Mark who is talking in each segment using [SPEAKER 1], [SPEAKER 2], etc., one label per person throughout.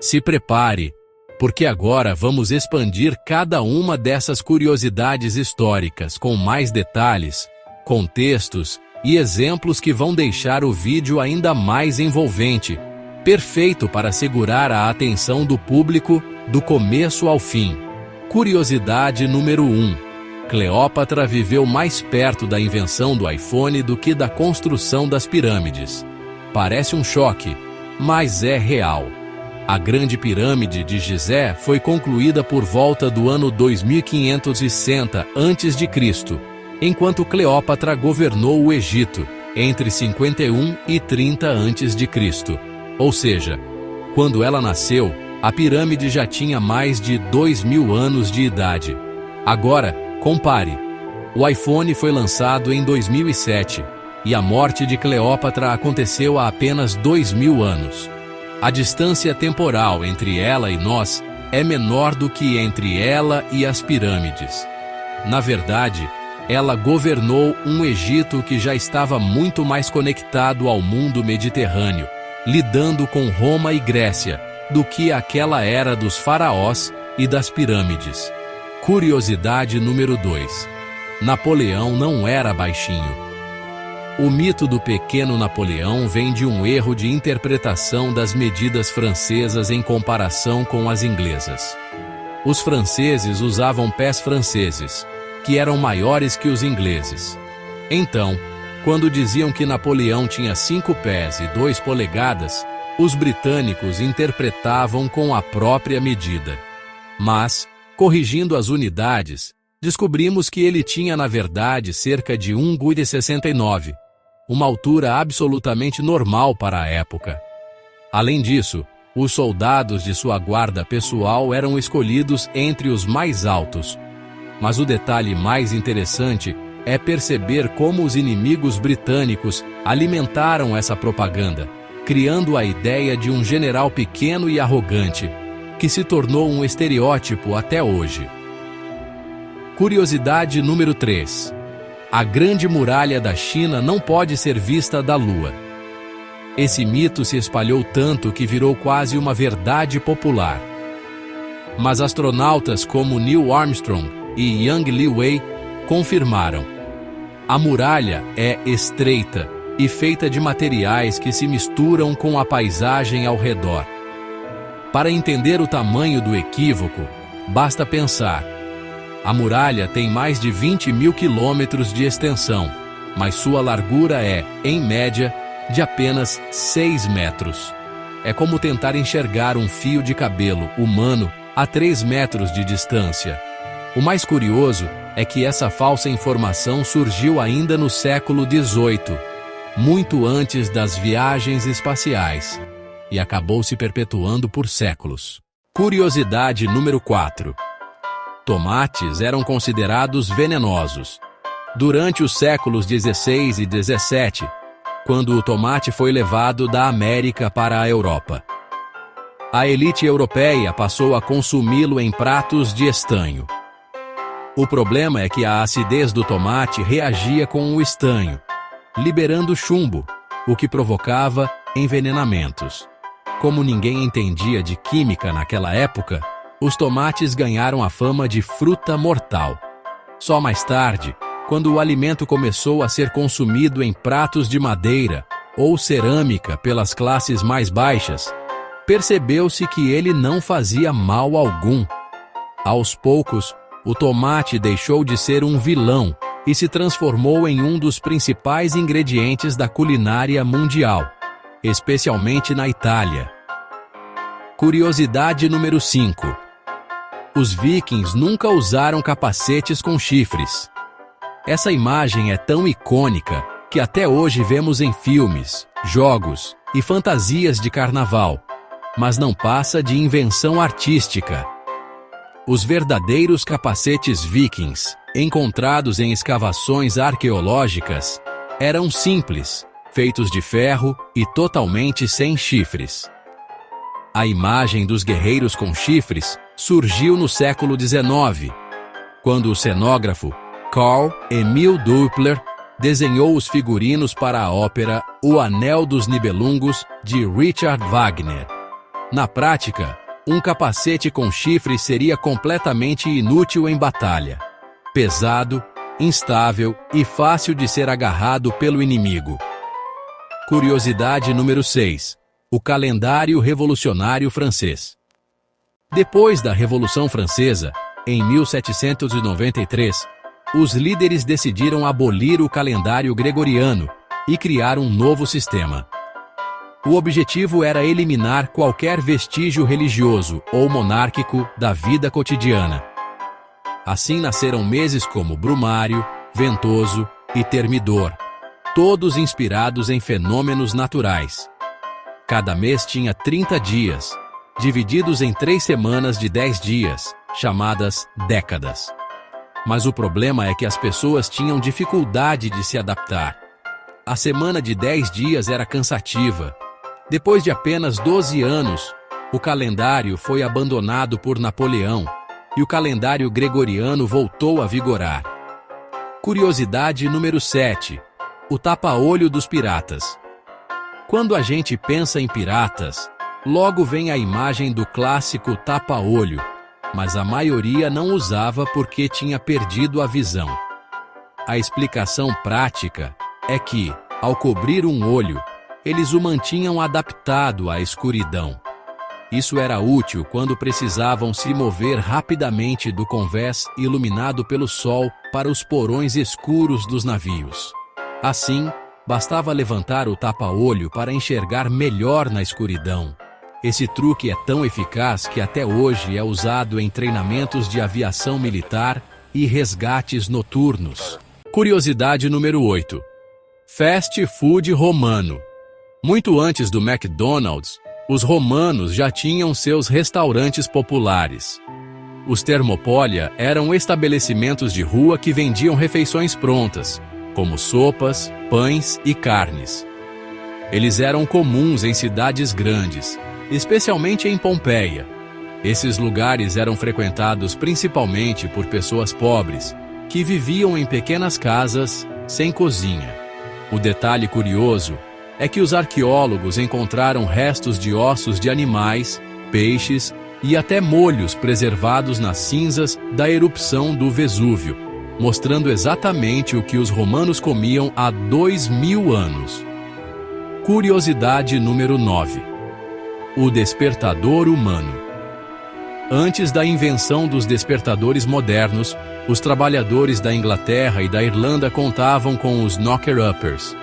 [SPEAKER 1] Se prepare, porque agora vamos expandir cada uma dessas curiosidades históricas com mais detalhes, contextos e exemplos que vão deixar o vídeo ainda mais envolvente, perfeito para segurar a atenção do público do começo ao fim. Curiosidade número 1. Cleópatra viveu mais perto da invenção do iPhone do que da construção das pirâmides. Parece um choque, mas é real. A Grande Pirâmide de Gizé foi concluída por volta do ano 2560 a.C., enquanto Cleópatra governou o Egito entre 51 e 30 a.C. Ou seja, quando ela nasceu, a pirâmide já tinha mais de 2000 anos de idade. Agora, compare. O iPhone foi lançado em 2007 e a morte de Cleópatra aconteceu há apenas 2000 anos. A distância temporal entre ela e nós é menor do que entre ela e as pirâmides. Na verdade, ela governou um Egito que já estava muito mais conectado ao mundo mediterrâneo, lidando com Roma e Grécia, do que aquela era dos faraós e das pirâmides. Curiosidade número 2. Napoleão não era baixinho. O mito do pequeno Napoleão vem de um erro de interpretação das medidas francesas em comparação com as inglesas. Os franceses usavam pés franceses, que eram maiores que os ingleses. Então, quando diziam que Napoleão tinha 5 pés e 2 polegadas, os britânicos interpretavam com a própria medida. Mas, corrigindo as unidades, descobrimos que ele tinha na verdade cerca de 1,69 m, uma altura absolutamente normal para a época. Além disso, os soldados de sua guarda pessoal eram escolhidos entre os mais altos. Mas o detalhe mais interessante é perceber como os inimigos britânicos alimentaram essa propaganda, criando a ideia de um general pequeno e arrogante, que se tornou um estereótipo até hoje. Curiosidade número 3. A Grande Muralha da China não pode ser vista da Lua. Esse mito se espalhou tanto que virou quase uma verdade popular. Mas astronautas como Neil Armstrong e Yang Liwei confirmaram. A muralha é estreita e feita de materiais que se misturam com a paisagem ao redor. Para entender o tamanho do equívoco, basta pensar. A muralha tem mais de 20.000 quilômetros de extensão, mas sua largura é, em média, de apenas 6 metros. É como tentar enxergar um fio de cabelo humano a 3 metros de distância. O mais curioso é que essa falsa informação surgiu ainda no século XVIII, muito antes das viagens espaciais, e acabou se perpetuando por séculos. Curiosidade número 4. Tomates eram considerados venenosos. Durante os séculos XVI e XVII, quando o tomate foi levado da América para a Europa, a elite europeia passou a consumi-lo em pratos de estanho. O problema é que a acidez do tomate reagia com o estanho, liberando chumbo, o que provocava envenenamentos. Como ninguém entendia de química naquela época, os tomates ganharam a fama de fruta mortal. Só mais tarde, quando o alimento começou a ser consumido em pratos de madeira ou cerâmica pelas classes mais baixas, percebeu-se que ele não fazia mal algum. Aos poucos, o tomate deixou de ser um vilão e se transformou em um dos principais ingredientes da culinária mundial, especialmente na Itália. Curiosidade número 5. Os vikings nunca usaram capacetes com chifres. Essa imagem é tão icônica que até hoje vemos em filmes, jogos e fantasias de carnaval, mas não passa de invenção artística. Os verdadeiros capacetes vikings, encontrados em escavações arqueológicas, eram simples, feitos de ferro e totalmente sem chifres. A imagem dos guerreiros com chifres surgiu no século XIX, quando o cenógrafo Carl Emil Doppler desenhou os figurinos para a ópera O Anel dos Nibelungos, de Richard Wagner. Na prática, um capacete com chifres seria completamente inútil em batalha. Pesado, instável e fácil de ser agarrado pelo inimigo. Curiosidade número 6. O calendário revolucionário francês. Depois da Revolução Francesa, em 1793, os líderes decidiram abolir o calendário gregoriano e criar um novo sistema. O objetivo era eliminar qualquer vestígio religioso ou monárquico da vida cotidiana. Assim nasceram meses como Brumário, Ventoso e Termidor, todos inspirados em fenômenos naturais. Cada mês tinha 30 dias, divididos em 3 semanas de 10 dias, chamadas décadas. Mas o problema é que as pessoas tinham dificuldade de se adaptar. A semana de 10 dias era cansativa. Depois de apenas 12 anos, o calendário foi abandonado por Napoleão e o calendário gregoriano voltou a vigorar. Curiosidade número 7. O tapa-olho dos piratas. Quando a gente pensa em piratas, logo vem a imagem do clássico tapa-olho, mas a maioria não usava porque tinha perdido a visão. A explicação prática é que, ao cobrir um olho, eles o mantinham adaptado à escuridão. Isso era útil quando precisavam se mover rapidamente do convés iluminado pelo sol para os porões escuros dos navios. Assim, bastava levantar o tapa-olho para enxergar melhor na escuridão. Esse truque é tão eficaz que até hoje é usado em treinamentos de aviação militar e resgates noturnos. Curiosidade número 8. Fast food romano. Muito antes do McDonald's, os romanos já tinham seus restaurantes populares. Os thermopolia eram estabelecimentos de rua que vendiam refeições prontas, como sopas, pães e carnes. Eles eram comuns em cidades grandes, especialmente em Pompeia. Esses lugares eram frequentados principalmente por pessoas pobres, que viviam em pequenas casas, sem cozinha. O detalhe curioso é que os arqueólogos encontraram restos de ossos de animais, peixes e até molhos preservados nas cinzas da erupção do Vesúvio, mostrando exatamente o que os romanos comiam há 2000 anos. Curiosidade número 9. O despertador humano. Antes da invenção dos despertadores modernos, os trabalhadores da Inglaterra e da Irlanda contavam com os knocker-uppers,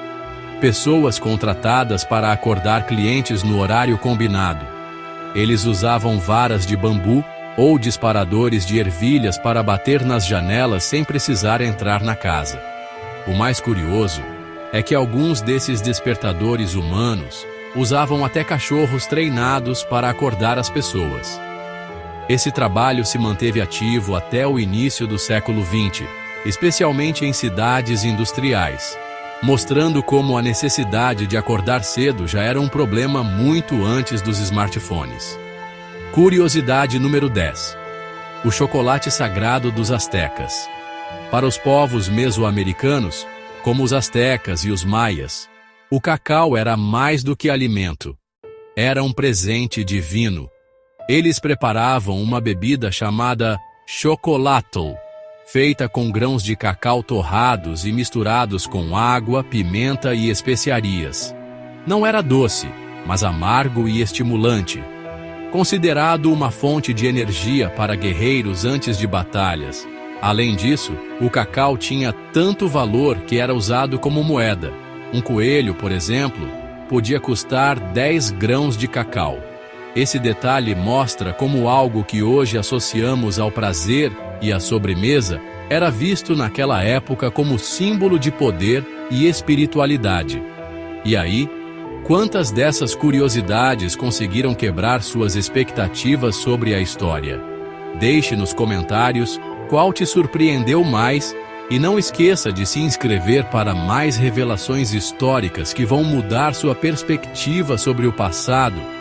[SPEAKER 1] pessoas contratadas para acordar clientes no horário combinado. Eles usavam varas de bambu ou disparadores de ervilhas para bater nas janelas sem precisar entrar na casa. O mais curioso é que alguns desses despertadores humanos usavam até cachorros treinados para acordar as pessoas. Esse trabalho se manteve ativo até o início do século XX, especialmente em cidades industriais, mostrando como a necessidade de acordar cedo já era um problema muito antes dos smartphones. Curiosidade número 10. O chocolate sagrado dos astecas. Para os povos mesoamericanos, como os astecas e os maias, o cacau era mais do que alimento. Era um presente divino. Eles preparavam uma bebida chamada chocolatl, feita com grãos de cacau torrados e misturados com água, pimenta e especiarias. Não era doce, mas amargo e estimulante. Considerado uma fonte de energia para guerreiros antes de batalhas. Além disso, o cacau tinha tanto valor que era usado como moeda. Um coelho, por exemplo, podia custar 10 grãos de cacau. Esse detalhe mostra como algo que hoje associamos ao prazer e à sobremesa era visto naquela época como símbolo de poder e espiritualidade. E aí, quantas dessas curiosidades conseguiram quebrar suas expectativas sobre a história? Deixe nos comentários qual te surpreendeu mais e não esqueça de se inscrever para mais revelações históricas que vão mudar sua perspectiva sobre o passado